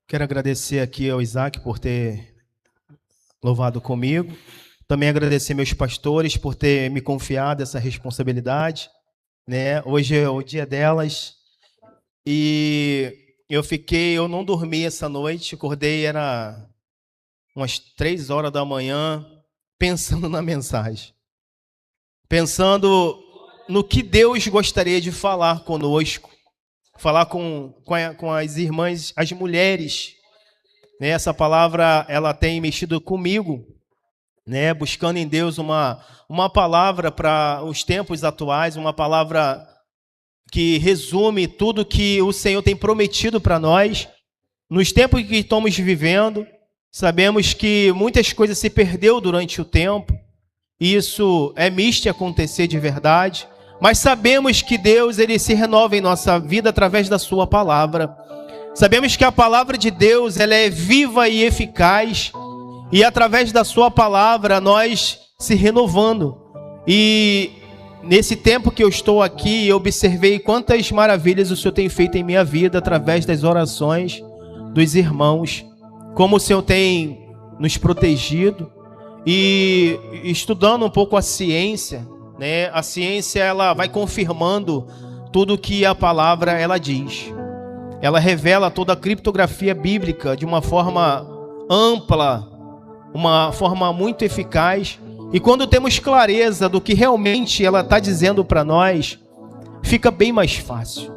Quero agradecer aqui ao Isaac por ter louvado comigo. Também agradecer meus pastores por ter me confiado essa responsabilidade, né? Hoje é o dia delas e eu não dormi essa noite, acordei, era umas 3 horas da manhã, pensando na mensagem. Pensando no que Deus gostaria de falar conosco, falar com as irmãs, as mulheres. Né? Essa palavra ela tem mexido comigo, né? Buscando em Deus uma palavra para os tempos atuais, uma palavra que resume tudo que o Senhor tem prometido para nós. Nos tempos que estamos vivendo, sabemos que muitas coisas se perdeu durante o tempo. Isso é misto acontecer de verdade, mas sabemos que Deus ele se renova em nossa vida através da sua palavra. Sabemos que a palavra de Deus ela é viva e eficaz, e através da sua palavra nós se renovando. E nesse tempo que eu estou aqui, eu observei quantas maravilhas o Senhor tem feito em minha vida através das orações dos irmãos, como o Senhor tem nos protegido. E estudando um pouco a ciência, né? A ciência ela vai confirmando tudo que a palavra ela diz. Ela revela toda a criptografia bíblica de uma forma ampla, uma forma muito eficaz. E quando temos clareza do que realmente ela está dizendo para nós, fica bem mais fácil.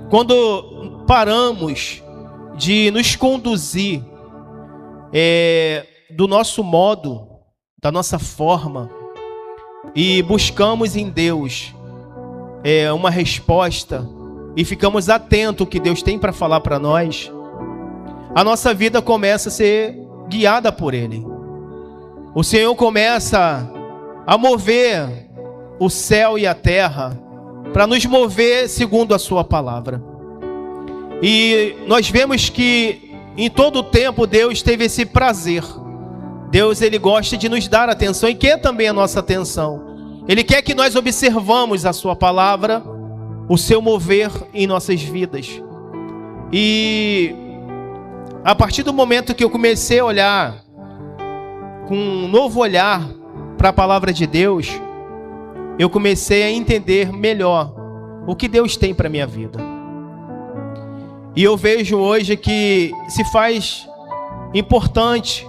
Quando paramos de nos conduzir do nosso modo, da nossa forma, e buscamos em Deus uma resposta, e ficamos atentos ao que Deus tem para falar para nós, a nossa vida começa a ser guiada por Ele. O Senhor começa a mover o céu e a terra para nos mover segundo a sua palavra. E nós vemos que em todo o tempo Deus teve esse prazer. Deus ele gosta de nos dar atenção e quer também a nossa atenção. Ele quer que nós observamos a sua palavra, o seu mover em nossas vidas. E a partir do momento que eu comecei a olhar com um novo olhar para a palavra de Deus, eu comecei a entender melhor o que Deus tem para a minha vida. E eu vejo hoje que se faz importante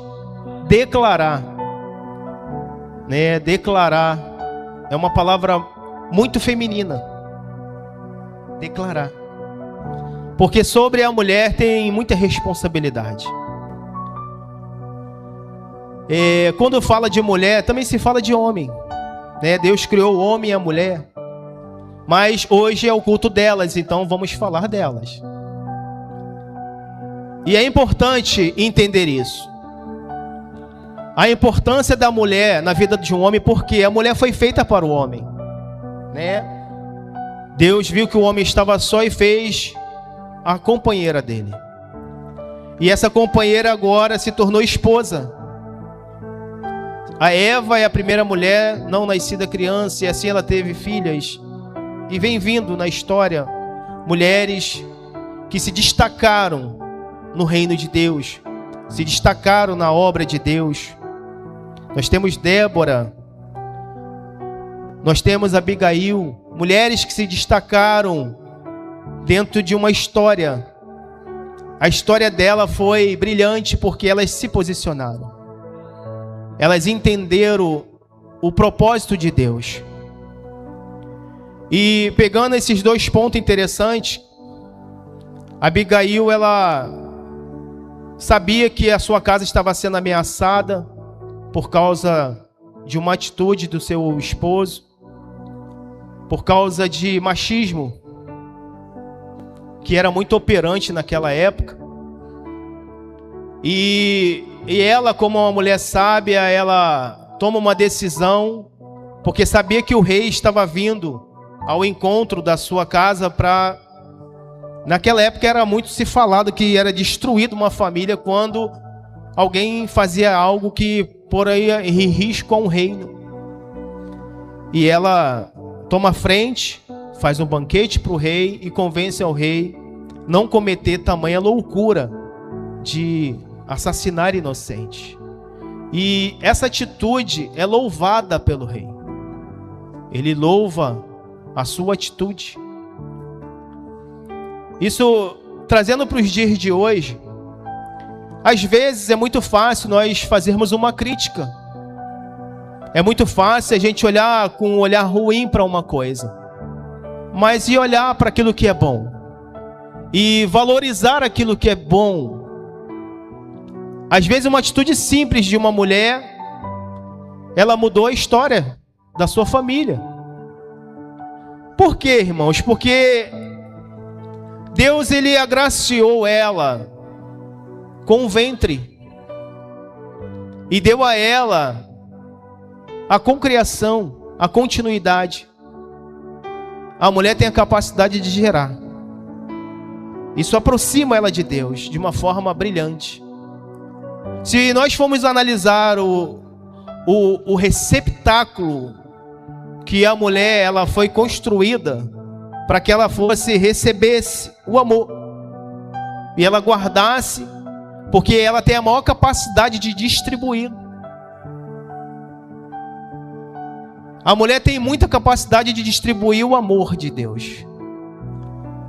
declarar, né? Declarar é uma palavra muito feminina. Declarar. Porque sobre a mulher tem muita responsabilidade. Quando fala de mulher, também se fala de homem, né? Deus criou o homem e a mulher. Mas hoje é o culto delas, então vamos falar delas. E é importante entender isso. A importância da mulher na vida de um homem, porque a mulher foi feita para o homem, né? Deus viu que o homem estava só e fez a companheira dele. E essa companheira agora se tornou esposa. A Eva é a primeira mulher não nascida criança, e assim ela teve filhas. E vem vindo na história mulheres que se destacaram no reino de Deus, se destacaram na obra de Deus. Nós temos Débora, nós temos Abigail, mulheres que se destacaram dentro de uma história. A história dela foi brilhante porque elas se posicionaram. Elas entenderam o propósito de Deus. E pegando esses dois pontos interessantes, Abigail, ela sabia que a sua casa estava sendo ameaçada por causa de uma atitude do seu esposo, por causa de machismo, que era muito operante naquela época. E ela, como uma mulher sábia, ela toma uma decisão, porque sabia que o rei estava vindo ao encontro da sua casa para... Naquela época era muito se falado que era destruída uma família quando alguém fazia algo que poria em risco a um reino. E ela toma a frente, faz um banquete para o rei e convence ao rei não cometer tamanha loucura de assassinar inocentes. E essa atitude é louvada pelo rei. Ele louva a sua atitude. Isso, trazendo para os dias de hoje, às vezes é muito fácil nós fazermos uma crítica. É muito fácil a gente olhar com um olhar ruim para uma coisa. Mas e olhar para aquilo que é bom? E valorizar aquilo que é bom. Às vezes uma atitude simples de uma mulher, ela mudou a história da sua família. Por quê, irmãos? Porque Deus, ele agraciou ela com um ventre e deu a ela a concriação, a continuidade. A mulher tem a capacidade de gerar. Isso aproxima ela de Deus de uma forma brilhante. Se nós formos analisar o receptáculo que a mulher ela foi construída para que ela recebesse o amor e ela guardasse, porque ela tem a maior capacidade de distribuir. A mulher tem muita capacidade de distribuir o amor de Deus.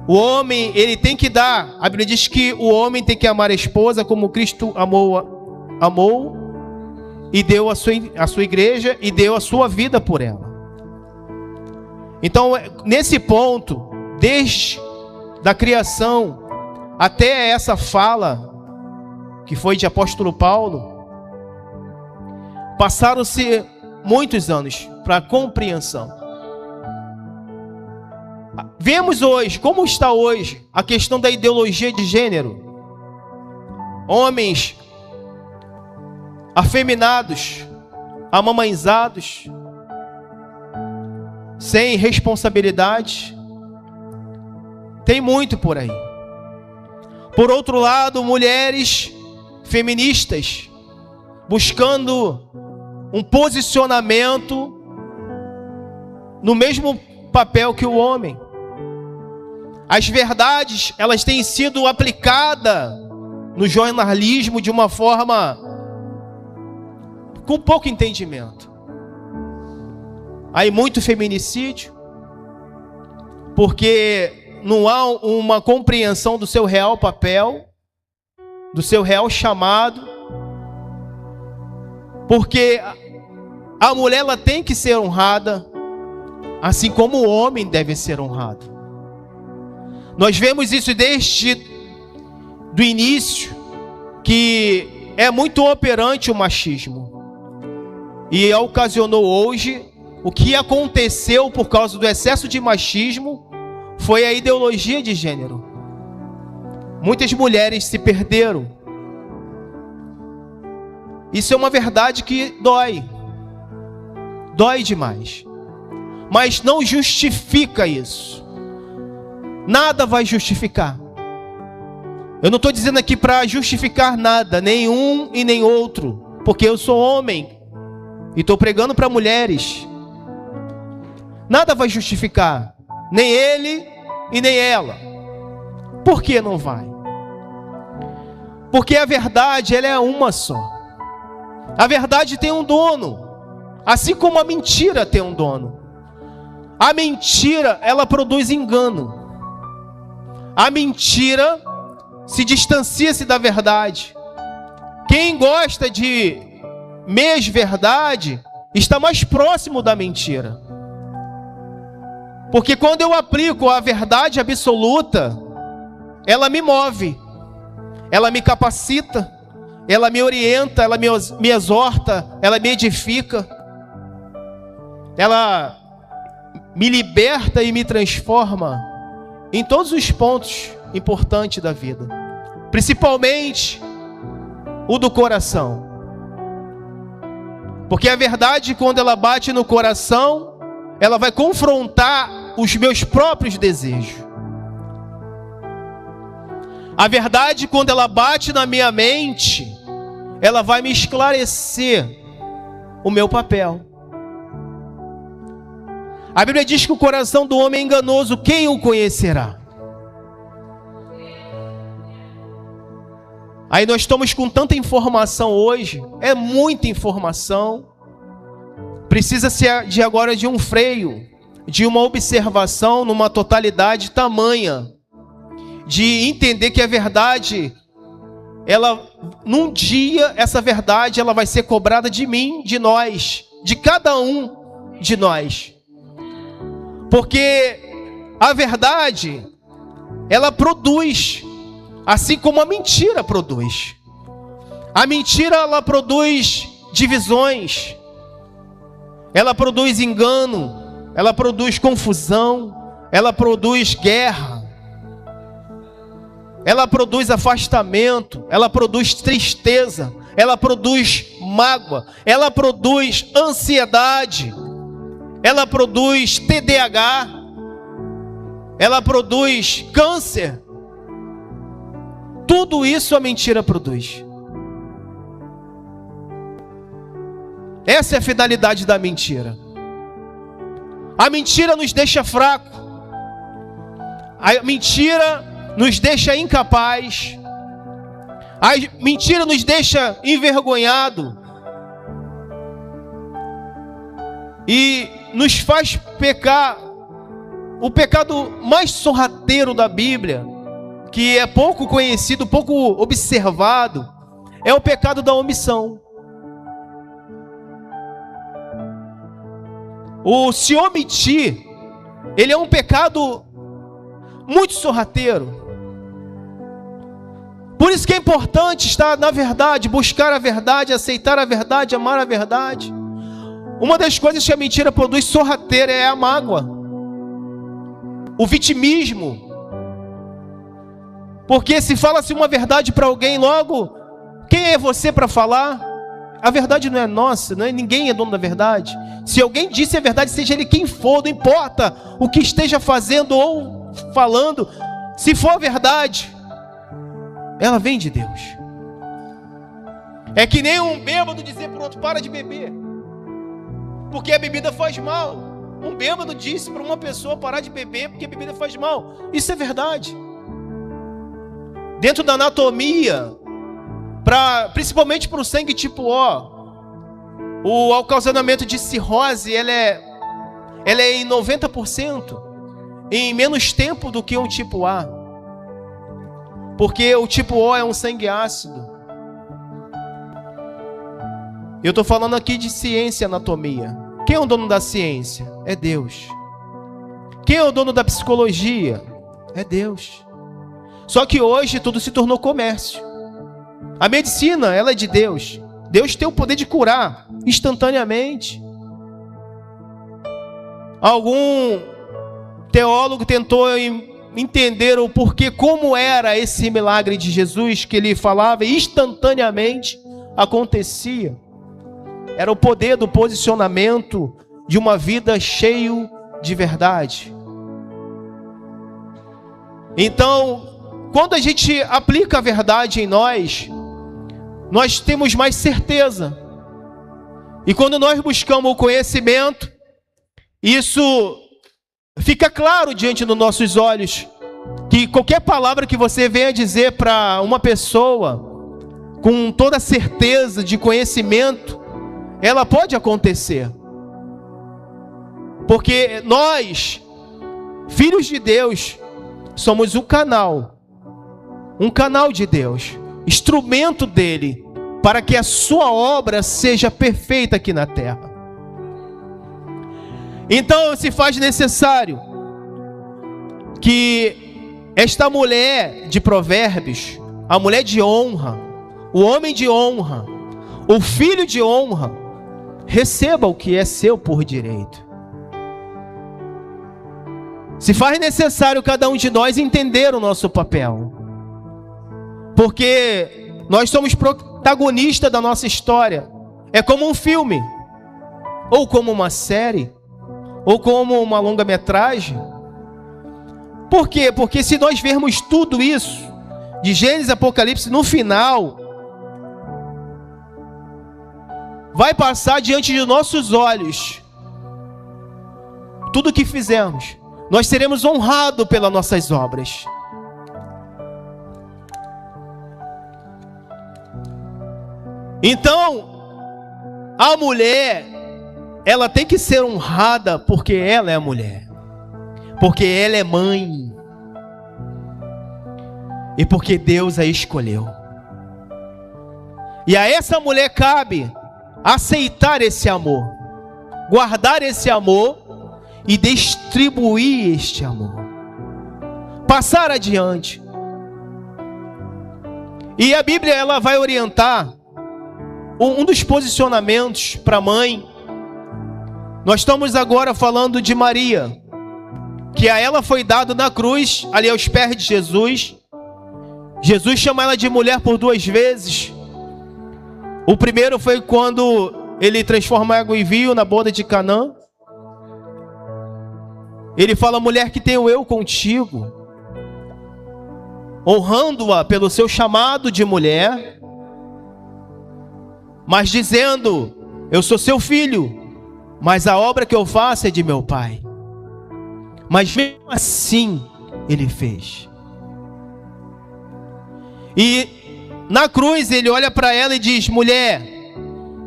O homem, ele tem que dar. A Bíblia diz que o homem tem que amar a esposa como Cristo amou e deu a sua igreja e deu a sua vida por ela. Então, nesse ponto, desde da criação até essa fala que foi de apóstolo Paulo, passaram-se muitos anos para compreensão. Vemos hoje, como está hoje, a questão da ideologia de gênero. Homens afeminados, amamãezados, sem responsabilidade. Tem muito por aí. Por outro lado, mulheres feministas buscando um posicionamento no mesmo papel que o homem. As verdades, elas têm sido aplicadas no jornalismo de uma forma com pouco entendimento. Aí muito feminicídio, porque não há uma compreensão do seu real papel, do seu real chamado, porque a mulher ela tem que ser honrada, assim como o homem deve ser honrado. Nós vemos isso desde do início, que é muito operante o machismo. E ocasionou hoje, o que aconteceu por causa do excesso de machismo, foi a ideologia de gênero. Muitas mulheres se perderam. Isso é uma verdade que dói. Dói demais. Mas não justifica isso. Nada vai justificar. Eu não estou dizendo aqui para justificar nada, nenhum e nem outro, porque eu sou homem e estou pregando para mulheres. Nada vai justificar, nem ele e nem ela. Por que não vai? Porque a verdade, ela é uma só. A verdade tem um dono, assim como a mentira tem um dono. A mentira, ela produz engano. A mentira se distancia-se da verdade. Quem gosta de mesverdade está mais próximo da mentira. Porque quando eu aplico a verdade absoluta, ela me move, ela me capacita, ela me orienta, ela me exorta, ela me edifica, ela me liberta e me transforma em todos os pontos importantes da vida, principalmente o do coração. Porque a verdade, quando ela bate no coração, ela vai confrontar os meus próprios desejos. A verdade, quando ela bate na minha mente, ela vai me esclarecer o meu papel. A Bíblia diz que o coração do homem é enganoso, quem o conhecerá? Aí nós estamos com tanta informação hoje, é muita informação. Precisa-se agora de um freio, de uma observação numa totalidade tamanha, de entender que a verdade, num dia, essa verdade ela vai ser cobrada de mim, de nós, de cada um de nós. Porque a verdade, ela produz, assim como a mentira produz. A mentira, ela produz divisões, ela produz engano, ela produz confusão, ela produz guerra, ela produz afastamento, ela produz tristeza, ela produz mágoa, ela produz ansiedade, ela produz TDAH, ela produz câncer. Tudo isso a mentira produz. Essa é a finalidade da mentira. A mentira nos deixa fraco. A mentira nos deixa incapaz. A mentira nos deixa envergonhado. E nos faz pecar. O pecado mais sorrateiro da Bíblia, que é pouco conhecido, pouco observado, é o pecado da omissão. O se omitir, ele é um pecado muito sorrateiro. Por isso que é importante estar na verdade, buscar a verdade, aceitar a verdade, amar a verdade. Uma das coisas que a mentira produz sorrateira é a mágoa, o vitimismo. Porque se fala-se uma verdade para alguém, logo, quem é você para falar? A verdade não é nossa, ninguém é dono da verdade. Se alguém disse a verdade, seja ele quem for, não importa o que esteja fazendo ou falando, se for a verdade, ela vem de Deus. É que nem um bêbado dizer para o outro, para de beber, porque a bebida faz mal. Um bêbado disse para uma pessoa parar de beber porque a bebida faz mal. Isso é verdade. Dentro da anatomia, principalmente para o sangue tipo O, o ocasionamento de cirrose, ela é em 90%, em menos tempo do que um tipo A. Porque o tipo O é um sangue ácido. Eu estou falando aqui de ciência e anatomia. Quem é o dono da ciência? É Deus. Quem é o dono da psicologia? É Deus. Só que hoje tudo se tornou comércio. A medicina, ela é de Deus. Deus tem o poder de curar instantaneamente. Algum teólogo tentou entender o porquê, como era esse milagre de Jesus, que ele falava e instantaneamente acontecia. Era o poder do posicionamento de uma vida cheia de verdade. Então, quando a gente aplica a verdade em nós temos mais certeza. E quando nós buscamos o conhecimento, isso fica claro diante dos nossos olhos, que qualquer palavra que você venha dizer para uma pessoa, com toda certeza de conhecimento, ela pode acontecer. Porque nós, filhos de Deus, somos um canal de Deus, instrumento dele, para que a sua obra seja perfeita aqui na terra. Então se faz necessário que esta mulher de Provérbios, a mulher de honra, o homem de honra, o filho de honra, receba o que é seu por direito. Se faz necessário cada um de nós entender o nosso papel, porque nós somos protagonistas da nossa história. É como um filme, ou como uma série, ou como uma longa-metragem. Por quê? Porque se nós vermos tudo isso, de Gênesis a Apocalipse, no final, vai passar diante de nossos olhos tudo o que fizemos. Nós seremos honrados pelas nossas obras. Então, a mulher, ela tem que ser honrada porque ela é mulher, porque ela é mãe e porque Deus a escolheu. E a essa mulher cabe aceitar esse amor, guardar esse amor e distribuir este amor, passar adiante. E a Bíblia, ela vai orientar um dos posicionamentos para a mãe. Nós estamos agora falando de Maria, que a ela foi dado na cruz, ali aos pés de Jesus. Jesus chama ela de mulher por 2 vezes. O primeiro foi quando ele transforma água em vinho na boda de Canaã. Ele fala: mulher, que tenho eu contigo, honrando-a pelo seu chamado de mulher, mas dizendo: eu sou seu filho, mas a obra que eu faço é de meu pai. Mas mesmo assim ele fez. E na cruz ele olha para ela e diz: mulher,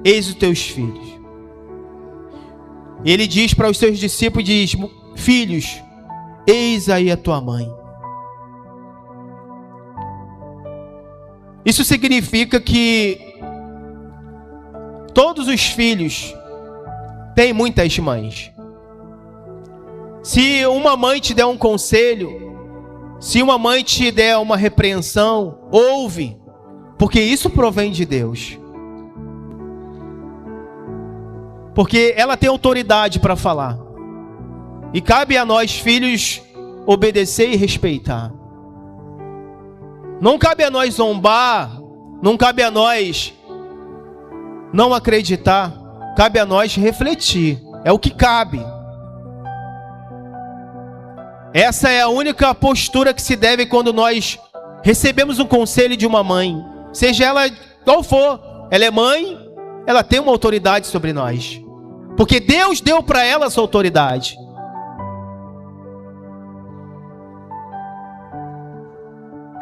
eis os teus filhos. Ele diz para os seus discípulos, diz: filhos, eis aí a tua mãe. Isso significa que todos os filhos têm muitas mães. Se uma mãe te der um conselho, se uma mãe te der uma repreensão, ouve, porque isso provém de Deus. Porque ela tem autoridade para falar. E cabe a nós, filhos, obedecer e respeitar. Não cabe a nós zombar, não cabe a nós não acreditar, cabe a nós refletir. É o que cabe. Essa é a única postura que se deve quando nós recebemos um conselho de uma mãe. Seja ela qual for, ela é mãe, ela tem uma autoridade sobre nós. Porque Deus deu para ela essa autoridade.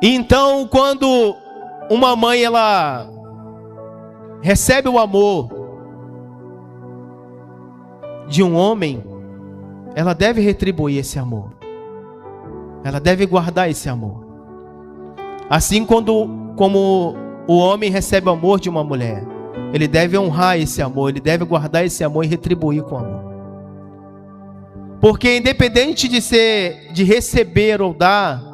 Então, quando uma mãe ela recebe o amor de um homem, ela deve retribuir esse amor. Ela deve guardar esse amor. Assim como o homem recebe o amor de uma mulher, ele deve honrar esse amor, ele deve guardar esse amor e retribuir com amor. Porque independente de receber ou dar,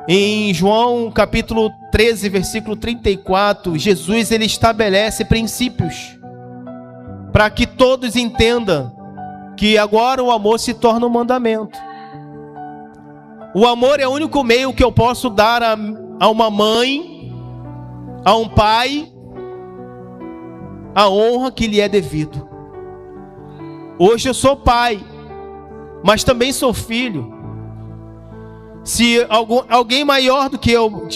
em João capítulo 13, versículo 34, Jesus ele estabelece princípios para que todos entendam que agora o amor se torna um mandamento. O amor é o único meio que eu posso dar a uma mãe, a um pai, a honra que lhe é devido. Hoje eu sou pai, mas também sou filho. Se alguém maior do que eu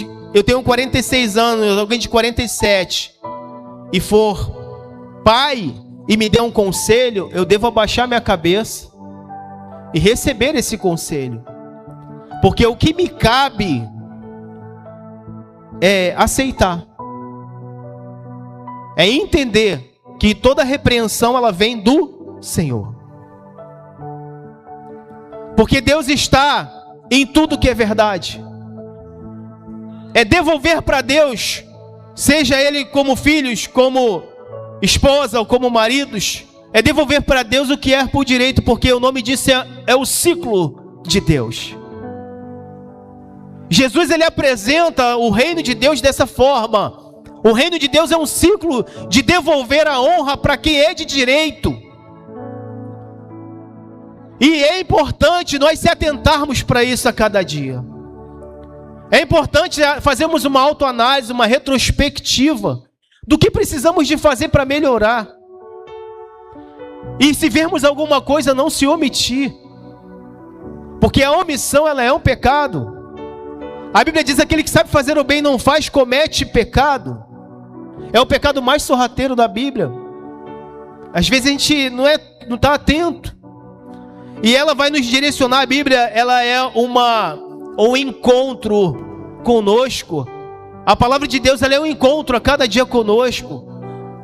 tenho 46 anos, alguém de 47, e for pai e me der um conselho, eu devo abaixar minha cabeça e receber esse conselho. Porque o que me cabe é aceitar. É entender que toda repreensão ela vem do Senhor. Porque Deus está em tudo que é verdade. É devolver para Deus, seja Ele como filhos, como esposa ou como maridos, é devolver para Deus o que é por direito, porque o nome disso é o ciclo de Deus. Jesus ele apresenta o reino de Deus dessa forma. O reino de Deus é um ciclo de devolver a honra para quem é de direito. E é importante nós se atentarmos para isso a cada dia. É importante fazermos uma autoanálise, uma retrospectiva do que precisamos de fazer para melhorar. E se vermos alguma coisa, não se omitir. Porque a omissão ela é um pecado. A Bíblia diz: aquele que sabe fazer o bem e não faz, comete pecado. É o pecado mais sorrateiro da Bíblia. Às vezes a gente não está atento. E ela vai nos direcionar. A Bíblia ela é um encontro conosco A palavra de Deus, ela é um encontro a cada dia conosco.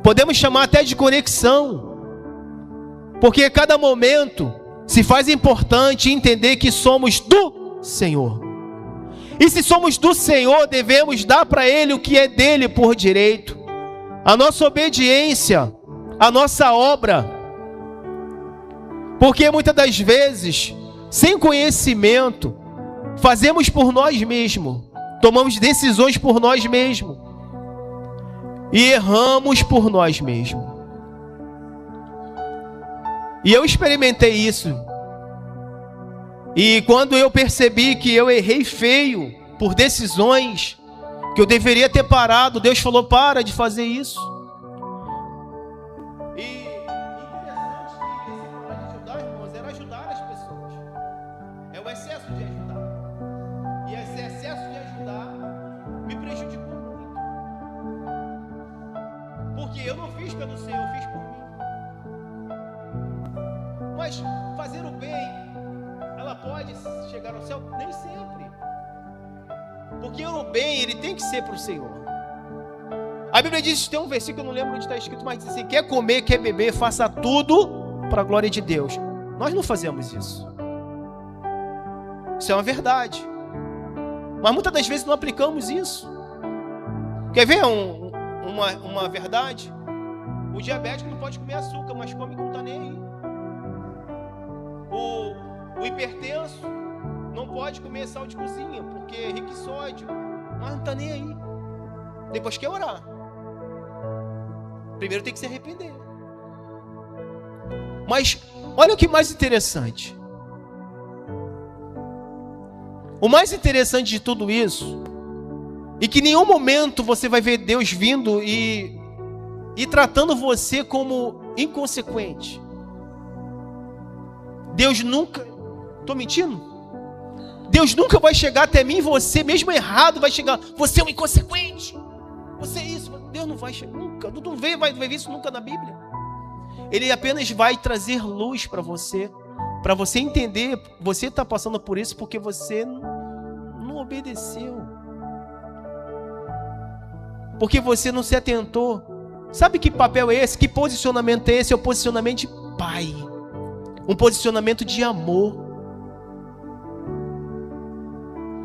Podemos chamar até de conexão. Porque a cada momento se faz importante entender que somos do Senhor. E se somos do Senhor, devemos dar para Ele o que é dele por direito. A nossa obediência, a nossa obra. Porque muitas das vezes, sem conhecimento, fazemos por nós mesmos. Tomamos decisões por nós mesmos. E erramos por nós mesmos. E eu experimentei isso. E quando eu percebi que eu errei feio por decisões que eu deveria ter parado, Deus falou: para de fazer isso. E interessante que esse falar de ajudar, irmãos, era ajudar as pessoas. É o excesso de ajudar. E esse excesso de ajudar me prejudicou muito. Porque eu não fiz pelo Senhor, eu fiz por mim. Mas fazer o bem, ela pode chegar ao céu? Nem sempre. Porque o bem, ele tem que ser para o Senhor. A Bíblia diz, tem um versículo, eu não lembro onde está escrito, mas diz assim: quer comer, quer beber, faça tudo para a glória de Deus. Nós não fazemos isso. Isso é uma verdade. Mas muitas das vezes não aplicamos isso. Quer ver uma verdade? O diabético não pode comer açúcar, mas come que não está nem aí. O hipertenso não pode comer sal de cozinha, porque é rico em sódio, mas não está nem aí. Depois quer orar. Primeiro tem que se arrepender. Mas olha o que mais interessante. O mais interessante de tudo isso, e que em nenhum momento você vai ver Deus vindo e tratando você como inconsequente. Deus nunca... Estou mentindo? Deus nunca vai chegar até mim, você mesmo errado vai chegar: você é um inconsequente, você é isso. Deus não vai chegar nunca, não vai ver isso nunca na Bíblia. Ele apenas vai trazer luz para você entender, você está passando por isso porque você não obedeceu, porque você não se atentou. Sabe que papel é esse? Que posicionamento é esse? É o posicionamento de pai, um posicionamento de amor.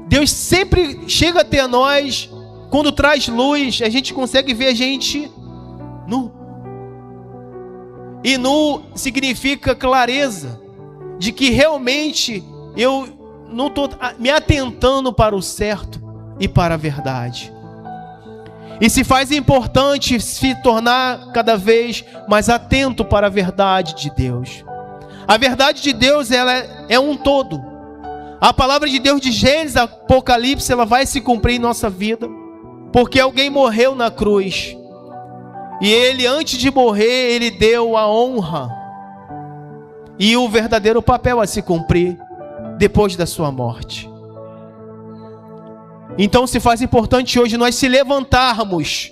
Deus sempre chega até nós quando traz luz, a gente consegue ver a gente nu. E nu significa clareza, de que realmente eu não estou me atentando para o certo e para a verdade. E se faz importante se tornar cada vez mais atento para a verdade de Deus. A verdade de Deus, ela é um todo. A palavra de Deus de Gênesis, Apocalipse, ela vai se cumprir em nossa vida, porque alguém morreu na cruz. E ele, antes de morrer, ele deu a honra e o verdadeiro papel a se cumprir depois da sua morte. Então se faz importante hoje nós se levantarmos.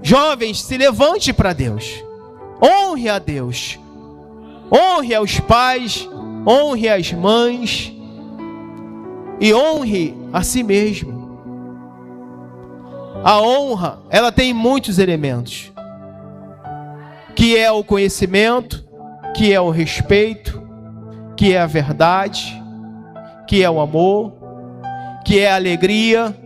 Jovens, se levante para Deus. Honre a Deus. Honre aos pais, honre as mães e honre a si mesmo. A honra, ela tem muitos elementos, que é o conhecimento, que é o respeito, que é a verdade, que é o amor, que é a alegria.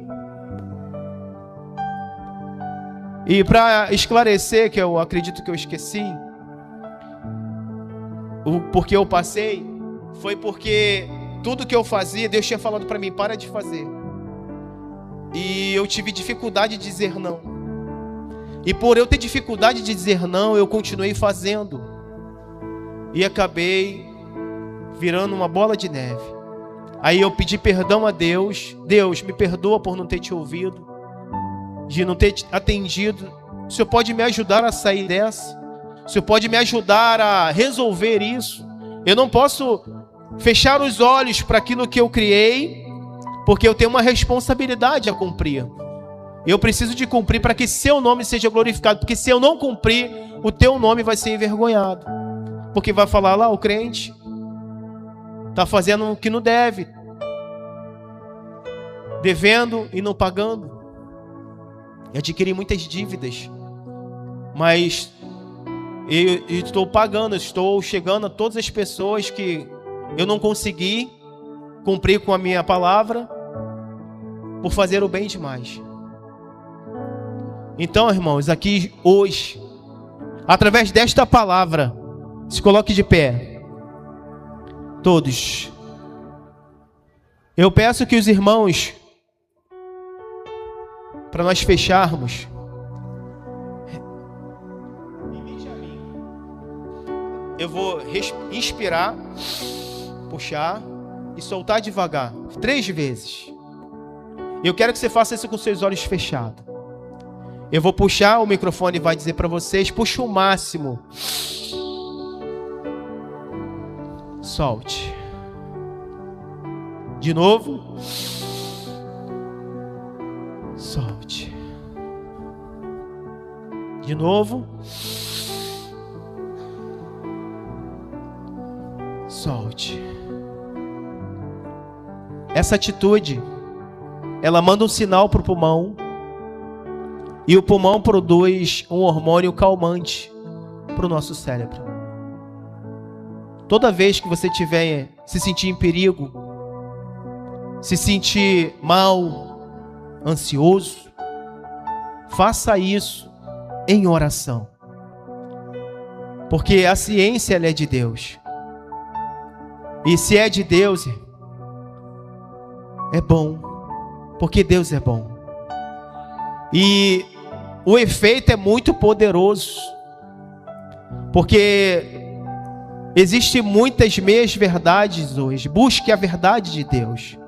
E para esclarecer, que eu acredito que eu esqueci, porque eu passei, foi porque tudo que eu fazia, Deus tinha falado para mim: para de fazer. E eu tive dificuldade de dizer não. E por eu ter dificuldade de dizer não, eu continuei fazendo. E acabei virando uma bola de neve. Aí eu pedi perdão a Deus. Deus, me perdoa por não ter te ouvido, de não ter te atendido. O Senhor pode me ajudar a sair dessa? O Senhor pode me ajudar a resolver isso? Eu não posso fechar os olhos para aquilo que eu criei, porque eu tenho uma responsabilidade a cumprir. Eu preciso de cumprir para que seu nome seja glorificado, porque se eu não cumprir, o teu nome vai ser envergonhado, porque vai falar lá: o crente está fazendo o que não deve, devendo e não pagando. Eu adquiri muitas dívidas, mas eu estou pagando, estou chegando a todas as pessoas que eu não consegui cumprir com a minha palavra por fazer o bem demais. Então, irmãos, aqui hoje, através desta palavra, se coloque de pé. Todos. Eu peço que os irmãos, para nós fecharmos, eu vou inspirar, puxar e soltar devagar, 3 vezes. Eu quero que você faça isso com seus olhos fechados. Eu vou puxar, o microfone vai dizer para vocês, puxa o máximo. Solte. De novo. Solte. De novo. Solte. Essa atitude, ela manda um sinal para o pulmão, e o pulmão produz um hormônio calmante para o nosso cérebro. Toda vez que você se sentir em perigo, se sentir mal, ansioso, faça isso em oração. Porque a ciência, ela é de Deus. E se é de Deus, é bom, porque Deus é bom. E o efeito é muito poderoso, porque existem muitas meias verdades hoje. Busque a verdade de Deus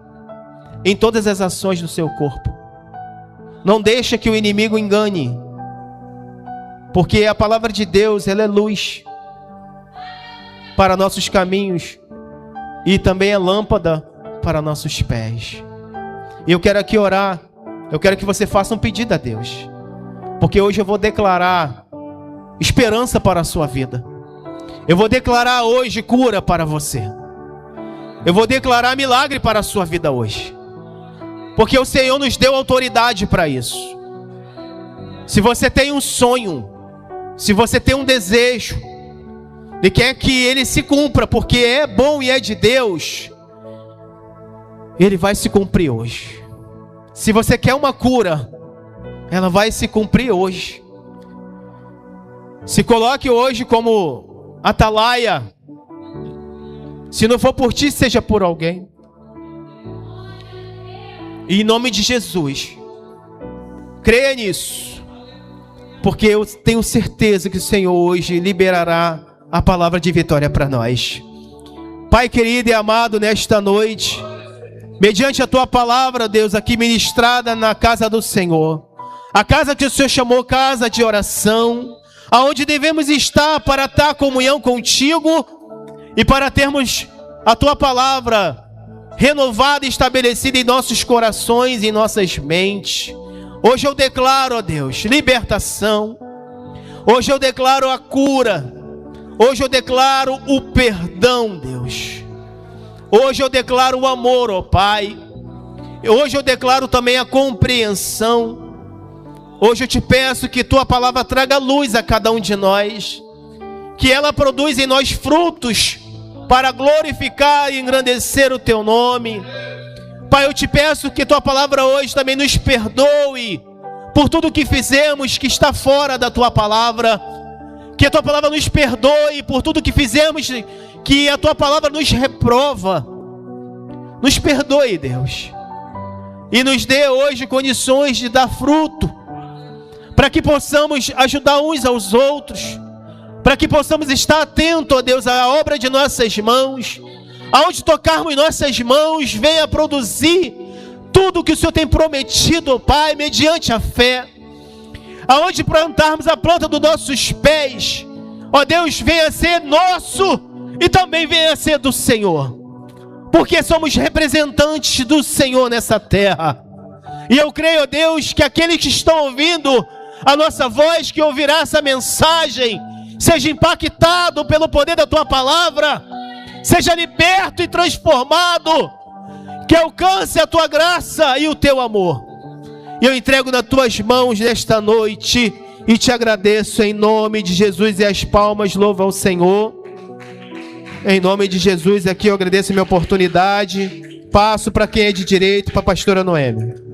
em todas as ações do seu corpo. Não deixe que o inimigo engane, porque a palavra de Deus, ela é luz para nossos caminhos e também é lâmpada para nossos pés. E eu quero aqui orar. Eu quero que você faça um pedido a Deus, porque hoje eu vou declarar esperança para a sua vida. Eu vou declarar hoje cura para você. Eu vou declarar milagre para a sua vida hoje, porque o Senhor nos deu autoridade para isso. Se você tem um sonho, se você tem um desejo e quer que ele se cumpra, porque é bom e é de Deus, ele vai se cumprir hoje. Se você quer uma cura, ela vai se cumprir hoje. Se coloque hoje como atalaia. Se não for por ti, seja por alguém. E em nome de Jesus, creia nisso, porque eu tenho certeza que o Senhor hoje liberará a palavra de vitória para nós. Pai querido e amado, nesta noite, mediante a tua palavra, Deus, aqui ministrada na casa do Senhor, a casa que o Senhor chamou casa de oração, aonde devemos estar para estar em comunhão contigo e para termos a tua palavra renovada e estabelecida em nossos corações e em nossas mentes. Hoje eu declaro, ó Deus, libertação. Hoje eu declaro a cura. Hoje eu declaro o perdão, Deus. Hoje eu declaro o amor, ó Pai. Hoje eu declaro também a compreensão. Hoje eu te peço que tua palavra traga luz a cada um de nós, que ela produza em nós frutos para glorificar e engrandecer o teu nome. Pai, eu te peço que tua palavra hoje também nos perdoe por tudo que fizemos que está fora da tua palavra. Que a tua palavra nos perdoe por tudo que fizemos que a tua palavra nos reprova. Nos perdoe, Deus, e nos dê hoje condições de dar fruto, para que possamos ajudar uns aos outros, para que possamos estar atentos, ó Deus, à obra de nossas mãos. Aonde tocarmos nossas mãos, venha produzir tudo que o Senhor tem prometido, ó Pai, mediante a fé. Aonde plantarmos a planta dos nossos pés, ó Deus, venha ser nosso e também venha ser do Senhor, porque somos representantes do Senhor nessa terra. E eu creio, ó Deus, que aqueles que estão ouvindo a nossa voz, que ouvirá essa mensagem, seja impactado pelo poder da tua palavra, seja liberto e transformado, que alcance a tua graça e o teu amor. E eu entrego nas tuas mãos nesta noite e te agradeço em nome de Jesus. E as palmas louvam ao Senhor. Em nome de Jesus, aqui eu agradeço a minha oportunidade. Passo para quem é de direito, para a pastora Noêmia.